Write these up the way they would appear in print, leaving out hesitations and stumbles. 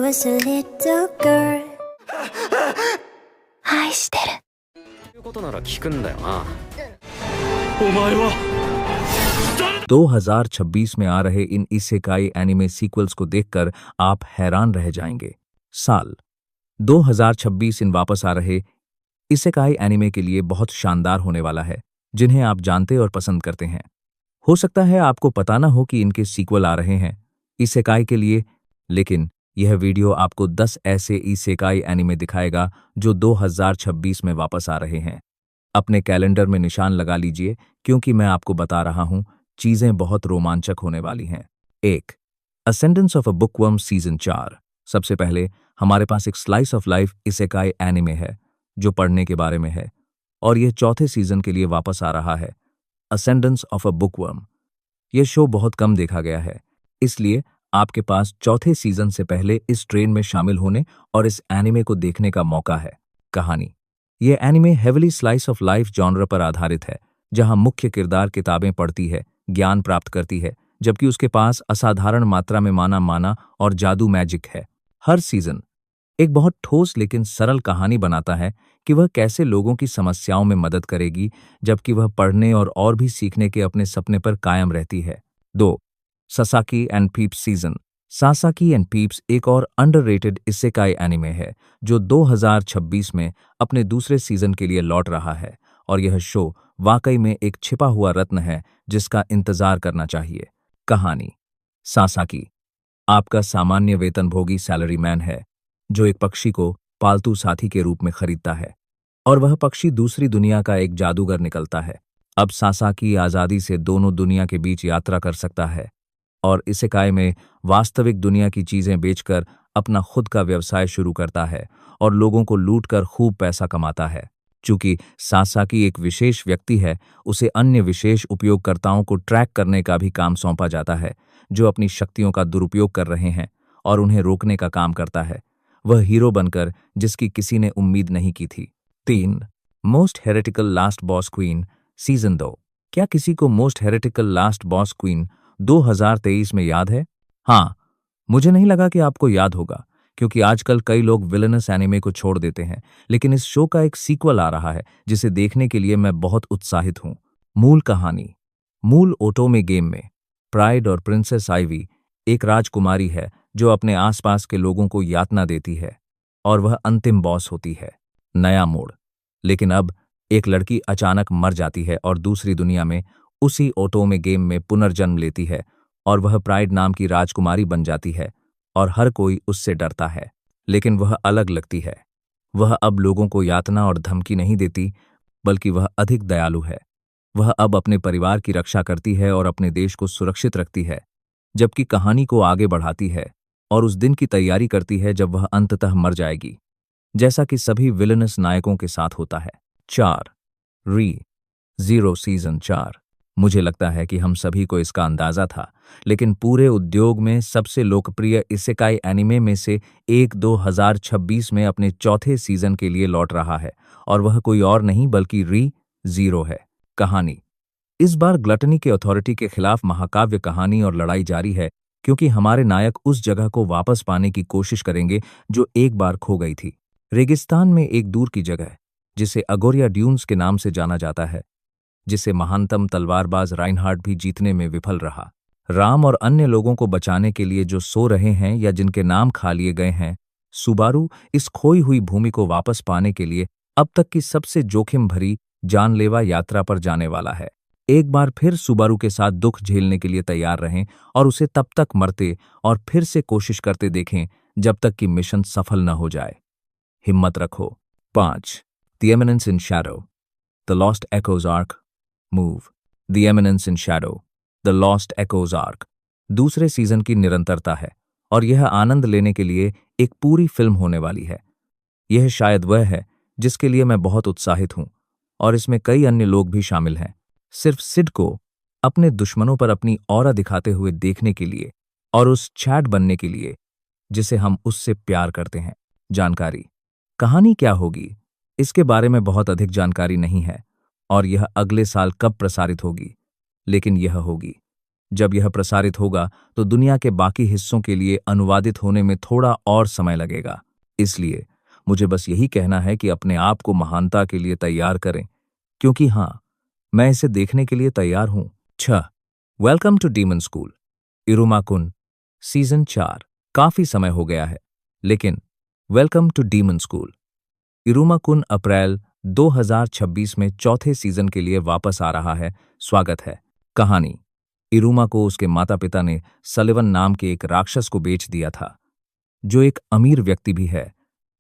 was a little girl. 愛してる。いうことなら聞くんだよな。 2026 में आ रहे इन isekai anime sequels को देखकर आप हैरान रह जाएंगे। साल 2026 इन वापस आ रहे इसेकाई एनिमे के लिए बहुत शानदार होने वाला है, जिन्हें आप जानते और पसंद करते हैं। हो सकता है आपको पता ना हो कि इनके सीक्वल आ रहे हैं इसेकाई के लिए, लेकिन यह वीडियो आपको 10 ऐसे इसेकाई एनिमे दिखाएगा जो 2026 में वापस आ रहे हैं। अपने कैलेंडर में निशान लगा लीजिए, क्योंकि मैं आपको बता रहा हूं चीजें बहुत रोमांचक होने वाली हैं। 1. Ascendants of a bookworm season 4। सबसे पहले हमारे पास एक slice of life isekai anime है जो पढ़ने के बारे में है, और यह चौथे सीजन के लिए वापस आ रहा है। Ascendants of a bookworm. यह शो बहुत कम देखा गया है, इसलिए आपके पास चौथे सीजन से पहले इस ट्रेन में शामिल होने और इस एनिमे को देखने का मौका है। कहानी। यह anime heavily slice of life genre पर आधारित है, जहां मुख्य किरदार किताबें पढ़ती है, ज्ञान प्राप्त करती है, जबकि उसके पास असाधारण मात्रा में माना और जादू मैजिक है। हर सीजन एक बहुत ठोस लेकिन सरल कहानी बनाता है कि वह कैसे लोगों की समस्याओं में मदद करेगी, जबकि वह पढ़ने और भी सीखने के अपने सपने पर कायम रहती है। 2. Sasaki and peeps season. Sasaki and peeps एक और अंडररेटेड इसेकाई एनिमे है जो 2026 में अपने दूसरे सीजन के लिए लौट रहा है, और यह शो वाकई में एक छिपा हुआ रत्न है जिसका इंतजार करना चाहिए। कहानी। सासाकी आपका सामान्य वेतनभोगी सैलरीमैन है जो एक पक्षी को पालतू साथी के रूप में खरीदता है, और वह पक्षी दूसरी दुनिया का एक जादूगर निकलता है। अब सासाकी आज़ादी से दोनों दुनिया के बीच यात्रा कर सकता है और इसेकाई में वास्तविक दुनिया की चीजें बेचकर अपना खुद का व्यवसाय शुरू करता है और लोगों को लूटकर खूब पैसा कमाता है। चूंकि सासाकी एक विशेष व्यक्ति है, उसे अन्य विशेष उपयोगकर्ताओं को ट्रैक करने का भी काम सौंपा जाता है जो अपनी शक्तियों का दुरुपयोग कर रहे हैं, और उन्हें रोकने का काम करता है, वह हीरो बनकर जिसकी किसी ने उम्मीद नहीं की थी। 3. Most heretical last boss queen season 2। क्या किसी को most heretical last boss queen 2023 में याद है? हाँ, मुझे नहीं लगा कि आपको याद होगा, क्योंकि आजकल कई लोग विलेनस एनिमे को छोड़ देते हैं, लेकिन इस शो का एक सीक्वल आ रहा है जिसे देखने के लिए मैं बहुत उत्साहित हूं। मूल कहानी। मूल ओटोमे गेम में प्राइड और प्रिंसेस आइवी एक राजकुमारी है जो अपने आसपास के लोगों को यातना देती है, और वह अंतिम बॉस होती है। नया मोड़। लेकिन अब एक लड़की अचानक मर जाती है और दूसरी दुनिया में उसी ओटोमे गेम में पुनर्जन्म लेती है, और वह प्राइड नाम की राजकुमारी बन जाती है, और हर कोई उससे डरता है। लेकिन वह अलग लगती है। वह अब लोगों को यातना और धमकी नहीं देती, बल्कि वह अधिक दयालु है। वह अब अपने परिवार की रक्षा करती है और अपने देश को सुरक्षित रखती है, जबकि कहानी को आगे बढ़ाती है और उस दिन की तैयारी करती है जब वह अंततः मर जाएगी, जैसा कि सभी विलेनस नायकों के साथ होता है। 4. री जीरो सीजन 4। मुझे लगता है कि हम सभी को इसका अंदाजा था, लेकिन पूरे उद्योग में सबसे लोकप्रिय इसेकाई एनिमे में से एक 2026 में अपने चौथे सीजन के लिए लौट रहा है, और वह कोई और नहीं बल्कि री जीरो है। कहानी। इस बार ग्लटनी के अथॉरिटी के खिलाफ महाकाव्य कहानी और लड़ाई जारी है, क्योंकि हमारे नायक उस जगह को वापस पाने की कोशिश करेंगे जो एक बार खो गई थी। रेगिस्तान में एक दूर की जगह जिसे अगोरिया ड्यून्स के नाम से जाना जाता है, जिसे महानतम तलवारबाज राइनहार्ड भी जीतने में विफल रहा। राम और अन्य लोगों को बचाने के लिए जो सो रहे हैं या जिनके नाम खा लिए गए हैं, सुबारू इस खोई हुई भूमि को वापस पाने के लिए अब तक की सबसे जोखिम भरी जानलेवा यात्रा पर जाने वाला है। एक बार फिर सुबारू के साथ दुख झेलने के लिए तैयार रहें और उसे तब तक मरते और फिर से कोशिश करते देखें जब तक कि मिशन सफल न हो जाए। हिम्मत रखो। 5. The eminence in Shadow the lost echoes arc move. The eminence in Shadow the lost echoes arc दूसरे सीजन की निरंतरता है, और यह आनंद लेने के लिए एक पूरी फिल्म होने वाली है। यह शायद वह है जिसके लिए मैं बहुत उत्साहित हूं, और इसमें कई अन्य लोग भी शामिल हैं। सिर्फ सिड को अपने दुश्मनों पर अपनी ऑरा दिखाते हुए देखने के लिए और उस चैट बनने के लिए जिसे हम उससे प्यार करते हैं। जानकारी। कहानी क्या होगी, इसके बारे में बहुत अधिक जानकारी नहीं है, और यह अगले साल कब प्रसारित होगी, लेकिन यह होगी। जब यह प्रसारित होगा तो दुनिया के बाकी हिस्सों के लिए अनुवादित होने में थोड़ा और समय लगेगा। इसलिए मुझे बस यही कहना है कि अपने आप को महानता के लिए तैयार करें, क्योंकि हाँ, मैं इसे देखने के लिए तैयार हूं। 6 welcome to Demon School Iruma-kun season 4। काफी समय हो गया है, लेकिन welcome to Demon School Iruma-kun अप्रैल 2026 में चौथे सीजन के लिए वापस आ रहा है। स्वागत है। कहानी: इरुमा को उसके माता पिता ने सलिवन नाम के एक राक्षस को बेच दिया था, जो एक अमीर व्यक्ति भी है,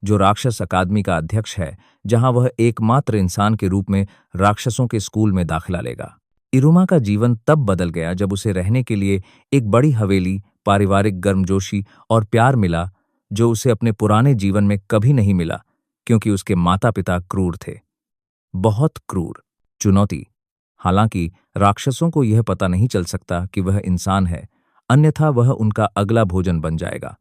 जो राक्षस अकादमी का अध्यक्ष है, जहां वह एकमात्र इंसान के रूप में राक्षसों के स्कूल में दाखिला लेगा। इरुमा का जीवन तब बदल गया जब उसे रहने के लिए एक बड़ी हवेली, पारिवारिक गर्मजोशी और प्यार मिला, जो उसे अपने पुराने जीवन में कभी नहीं मिला, क्योंकि उसके माता पिता क्रूर थे, बहुत क्रूर। चुनौती: हालांकि राक्षसों को यह पता नहीं चल सकता कि वह इंसान है, अन्यथा वह उनका अगला भोजन बन जाएगा।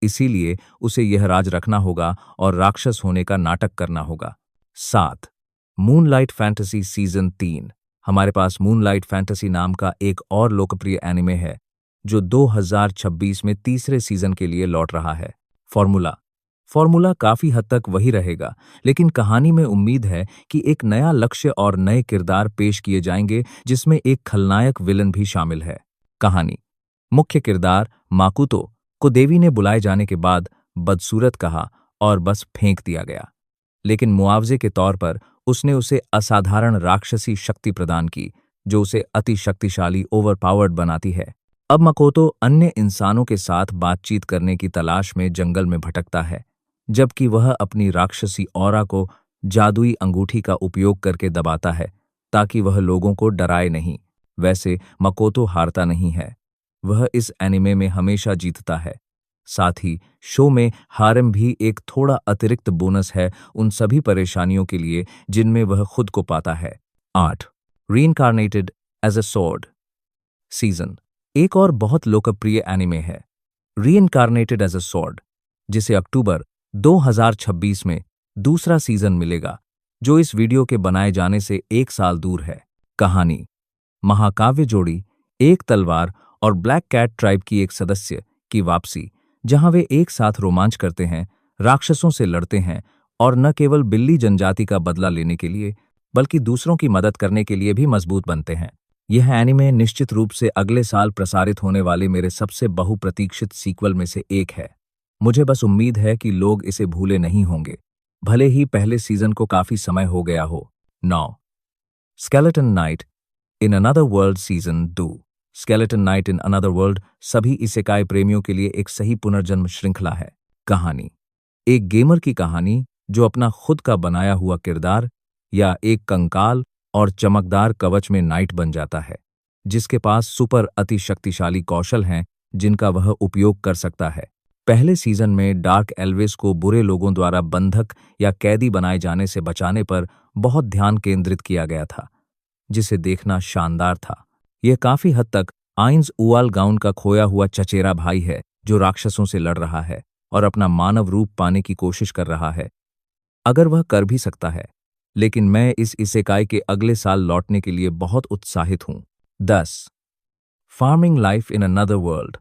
इसीलिए उसे यह राज रखना होगा और राक्षस होने का नाटक करना होगा। 7 मूनलाइट फैंटेसी सीजन 3। हमारे पास मूनलाइट फैंटेसी नाम का एक और लोकप्रिय एनिमे है, जो 2026 में तीसरे सीजन के लिए लौट रहा है। फॉर्मूला काफी हद तक वही रहेगा, लेकिन कहानी में उम्मीद है कि एक नया लक्ष्य और नए किरदार पेश किए जाएंगे, जिसमें एक खलनायक विलन भी शामिल है। कहानी: मुख्य किरदार माकुतो को देवी ने बुलाए जाने के बाद बदसूरत कहा और बस फेंक दिया गया, लेकिन मुआवजे के तौर पर उसने उसे असाधारण राक्षसी शक्ति प्रदान की, जो उसे अति शक्तिशाली ओवरपावर्ड बनाती है। अब माकोतो अन्य इंसानों के साथ बातचीत करने की तलाश में जंगल में भटकता है, जबकि वह अपनी राक्षसी ऑरा को जादुई अंगूठी का उपयोग करके दबाता है, ताकि वह लोगों को डराए नहीं। वैसे माकोतो हारता नहीं है, वह इस एनिमे में हमेशा जीतता है। साथ ही शो में हारेम भी एक थोड़ा अतिरिक्त बोनस है उन सभी परेशानियों के लिए जिनमें वह खुद को पाता है। 8 रीइंकार्नेटेड एज अ स्वॉर्ड सीजन। एक और बहुत लोकप्रिय एनिमे है रीइंकार्नेटेड एज अ स्वॉर्ड, जिसे अक्टूबर 2026 में दूसरा सीजन मिलेगा, जो इस वीडियो के बनाए जाने से 1 साल दूर है। कहानी: महाकाव्य जोड़ी एक तलवार और ब्लैक कैट ट्राइब की एक सदस्य की वापसी, जहां वे एक साथ रोमांच करते हैं, राक्षसों से लड़ते हैं और न केवल बिल्ली जनजाति का बदला लेने के लिए, बल्कि दूसरों की मदद करने के लिए भी मजबूत बनते हैं। यह एनिमे निश्चित रूप से अगले साल प्रसारित होने वाले मेरे सबसे बहुप्रतीक्षित सीक्वल में से एक है। मुझे बस उम्मीद है कि लोग इसे भूले नहीं होंगे, भले ही पहले सीजन को काफी समय हो गया हो। 9 skeleton night in another world season 2। Skeleton night in another world सभी इसेकाई प्रेमियों के लिए एक सही पुनर्जन्म श्रृंखला है। कहानी: एक गेमर की कहानी जो अपना खुद का बनाया हुआ किरदार या एक कंकाल और चमकदार कवच में नाइट बन जाता है, जिसके पास सुपर अति शक्तिशाली कौशल हैं जिनका वह उपयोग कर सकता है। पहले सीजन में डार्क एल्विस को बुरे लोगों द्वारा बंधक या कैदी बनाए जाने से बचाने पर बहुत ध्यान केंद्रित किया गया था, जिसे देखना शानदार था। यह काफी हद तक आइंस उआल गाउन का खोया हुआ चचेरा भाई है, जो राक्षसों से लड़ रहा है और अपना मानव रूप पाने की कोशिश कर रहा है, अगर वह कर भी सकता है। लेकिन मैं इस इसेकाई के अगले साल लौटने के लिए बहुत उत्साहित हूं। 10 farming life in another world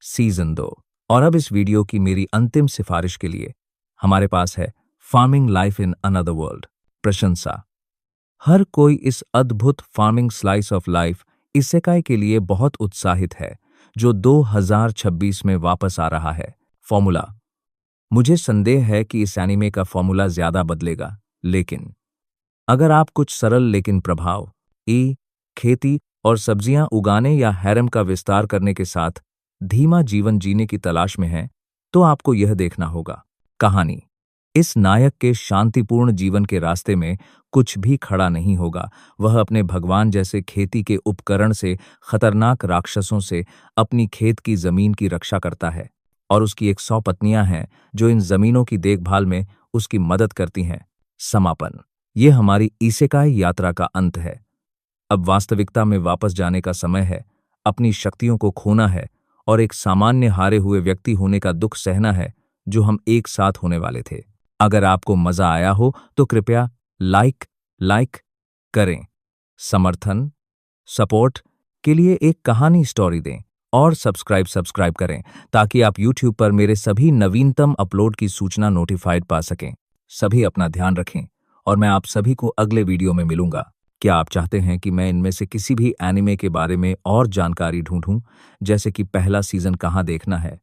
season 2। और अब इस वीडियो की मेरी अंतिम सिफारिश के लिए हमारे पास है farming life in another world. प्रशंसा: हर कोई इस अद्भुत farming slice of life isekai के लिए बहुत उत्साहित है, जो 2026 में वापस आ रहा है। फॉर्मूला: मुझे संदेह है कि इस एनिमे का फॉर्मूला ज्यादा बदलेगा, लेकिन अगर आप कुछ सरल लेकिन प्रभाव खेती और सब्जियां उगाने या हैरम का विस्तार करने के साथ धीमा जीवन जीने की तलाश में हैं, तो आपको यह देखना होगा। कहानी: इस नायक के शांतिपूर्ण जीवन के रास्ते में कुछ भी खड़ा नहीं होगा। वह अपने भगवान जैसे खेती के उपकरण से खतरनाक राक्षसों से अपनी खेत की जमीन की रक्षा करता है, और उसकी 100 पत्नियां हैं जो इन जमीनों की देखभाल में उसकी मदद करती हैं। समापन: यह हमारी इसेकाई यात्रा का अंत है। अब वास्तविकता में वापस जाने का समय है, अपनी शक्तियों को खोना है और एक सामान्य हारे हुए व्यक्ति होने का दुख सहना है, जो हम एक साथ होने वाले थे। अगर आपको मजा आया हो तो कृपया लाइक करें। समर्थन, सपोर्ट के लिए एक कहानी स्टोरी दें और सब्सक्राइब करें ताकि आप YouTube पर मेरे सभी नवीनतम अपलोड की सूचना नोटिफाइड पा सकें। सभी अपना ध्यान रखें और मैं आप सभी को अगले वीडियो में मिलूंगा। क्या आप चाहते हैं कि मैं इनमें से किसी भी एनिमे के बारे में और जानकारी ढूंढूं, जैसे कि पहला सीजन कहां देखना है,